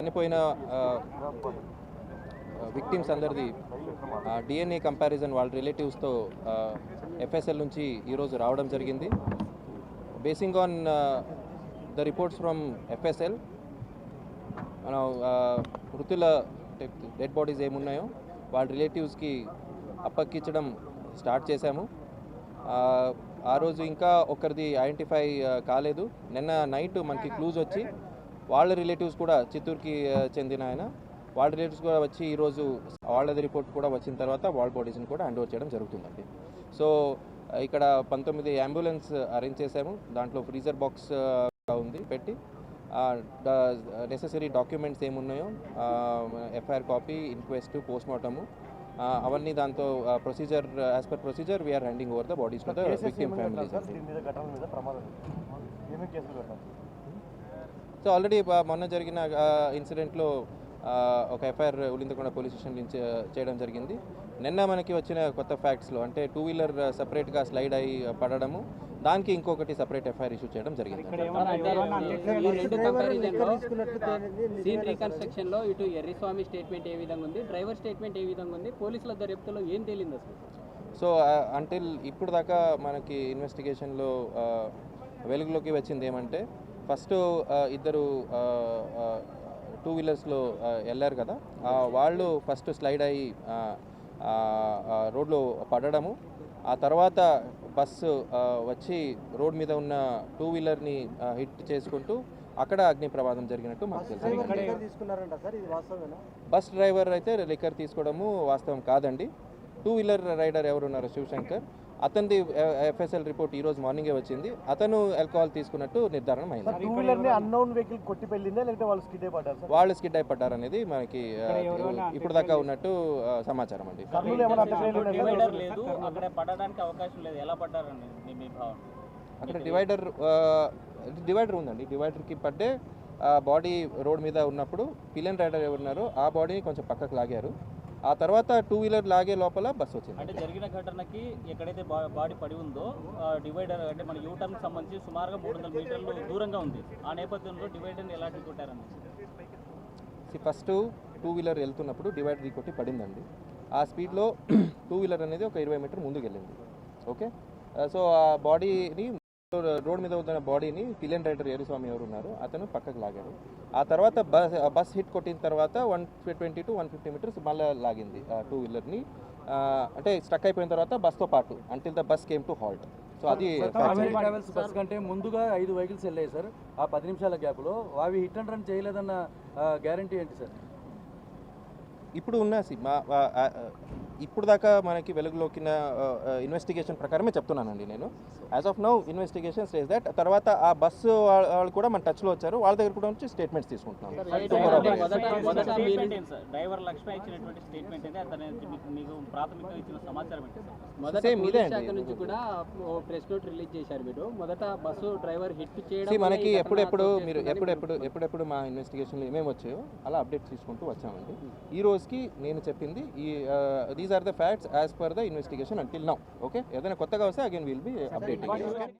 చనిపోయిన విక్టిమ్స్ అందరిది DNA comparison వాళ్ళ రిలేటివ్స్తో ఎఫ్ఎస్ఎల్ నుంచి ఈరోజు రావడం జరిగింది. Basing on the reports from FSL మనం మృతుల డెడ్ బాడీస్ ఏమున్నాయో వాళ్ళ రిలేటివ్స్కి అప్పక్కించడం స్టార్ట్ చేశాము. ఆ రోజు ఇంకా ఒకరిది ఐడెంటిఫై కాలేదు. నిన్న నైట్ మనకి క్లూజ్ వచ్చి వాళ్ళ రిలేటివ్స్ కూడా చిత్తూరుకి చెందిన ఆయన వాళ్ళ రిలేటివ్స్ కూడా వచ్చి ఈరోజు వాళ్ళది రిపోర్ట్ కూడా వచ్చిన తర్వాత వాళ్ళ బాడీస్ని కూడా హ్యాండ్ ఓవర్ చేయడం జరుగుతుందండి. సో ఇక్కడ 19 అంబులెన్స్ అరేంజ్ చేశాము. దాంట్లో ఫ్రీజర్ బాక్స్ ఉంది పెట్టి నెసెసరీ డాక్యుమెంట్స్ ఏమున్నాయో ఎఫ్ఐఆర్ కాపీ, ఇన్క్వెస్ట్, పోస్ట్మార్టము అవన్నీ దాంతో procedure as per procedure we are handing over the bodies to the victim families. So already మొన్న జరిగిన ఇన్సిడెంట్లో ఒక ఎఫ్ఐఆర్ ఉలిందకొండ పోలీస్ స్టేషన్ నుంచి చేయడం జరిగింది. నిన్న మనకి వచ్చిన కొత్త ఫ్యాక్ట్స్లో అంటే 2 వీలర్ సపరేట్గా స్లైడ్ అయ్యి పడడము, దానికి ఇంకొకటి సపరేట్ ఎఫ్ఐఆర్ ఇష్యూ చేయడం జరిగింది. సీన్ రీకన్స్ట్రక్షన్లో ఇటు ఎర్రిస్వామి స్టేట్మెంట్ ఏ విధంగా ఉంది, డ్రైవర్ స్టేట్మెంట్ ఏ విధంగా ఉంది, పోలీసుల దర్యాప్తులో ఏం తేలింది అసలు? సో అంటిల్ ఇప్పుడు దాకా మనకి ఇన్వెస్టిగేషన్లో వెలుగులోకి వచ్చింది ఏమంటే ఫస్ట్ ఇద్దరు 2 వీలర్స్లో వెళ్ళారు కదా, వాళ్ళు ఫస్ట్ స్లైడ్ అయ్యి రోడ్లో పడడము, ఆ తర్వాత బస్సు వచ్చి రోడ్ మీద ఉన్న 2 వీలర్ని హిట్ చేసుకుంటూ అక్కడ అగ్ని ప్రమాదం జరిగినట్టు మాకు తెలుసు. బస్ డ్రైవర్ అయితే లిక్కర్ తీసుకోవడము వాస్తవం కాదండి. 2 వీలర్ రైడర్ ఎవరున్నారు శివశంకర్, అతనిది ఎఫ్ఎస్ఎల్ రిపోర్ట్ ఈ రోజు మార్నింగే వచ్చింది. అతను ఆల్కహాల్ తీసుకున్నట్టు నిర్ధారణ అయింది. వాళ్ళు స్కిడ్ అయి పడ్డారు అనేది మనకి ఇప్పుడు దాకా ఉన్నట్టు సమాచారం అండి. అక్కడ డివైడర్ ఉందండి. డివైడర్కి పడ్డే బాడీ రోడ్ మీద ఉన్నప్పుడు పిలియన్ రైడర్ ఎవరున్నారో ఆ బాడీని కొంచెం పక్కకు లాగారు. ఆ తర్వాత 2 వీలర్ లాగే లోపల బస్సు వచ్చింది. అంటే జరిగిన ఘటనకి ఎక్కడైతే బాడీ పడి ఉందో డివైడర్ అంటే మన యూటర్న్కి సంబంధించి సుమారుగా 300 మీటర్లు దూరంగా ఉంది. ఆ నేపథ్యంలో డివైడర్ని ఎలా ఢీకొట్టారని ఫస్ట్ 2 వీలర్ వెళ్తున్నప్పుడు డివైడర్ ఢీకొట్టి పడిందండి. ఆ స్పీడ్లో 2 వీలర్ అనేది ఒక 20 మీటర్ ముందుకు వెళ్ళింది. ఓకే, సో ఆ బాడీని రోడ్ మీద ఉన్న బాడీని పిలియన్ రైడర్ ఎర్రిస్వామి ఎవరు ఉన్నారు అతను పక్కకు లాగాడు. ఆ తర్వాత బస్ హిట్ కొట్టిన తర్వాత 120 to 150 మీటర్స్ మళ్ళీ లాగింది 2 వీలర్ని. అంటే స్టక్ అయిపోయిన తర్వాత బస్తో పాటు until the bus came to halt. So అది ట్రావెల్స్ బస్ కంటే ముందుగా 5 వెహికల్స్ వెళ్ళాయి సార్. ఆ 10 నిమిషాల గ్యాప్లో అవి హిట్ అండ్ రన్ చేయలేదన్న గ్యారంటీ ఏంటి సార్? ఇప్పుడు ఉన్న ఇప్పుడు దాకా మనకి వెలుగులోకి ఇన్వెస్టిగేషన్ ప్రకారమే చెప్తున్నానండి నేను. As of now investigation says that. తర్వాత ఆ బస్సు వాళ్ళు కూడా మన టచ్లో వచ్చారు, వాళ్ళ దగ్గర కూడా నుంచి స్టేట్మెంట్స్ తీసుకుంటున్నాం. మనకి ఎప్పుడెప్పుడు మా ఇన్వెస్టిగేషన్లో ఏమేమి వచ్చాయో అలా అప్డేట్స్ తీసుకుంటూ వచ్చామండి. ఈ రోజుకి నేను చెప్పింది these are the facts as per the investigation until now. Okay, ఏదైనా కొత్తగా వస్తే అగైన్ విల్ బి అప్డేటింగ్.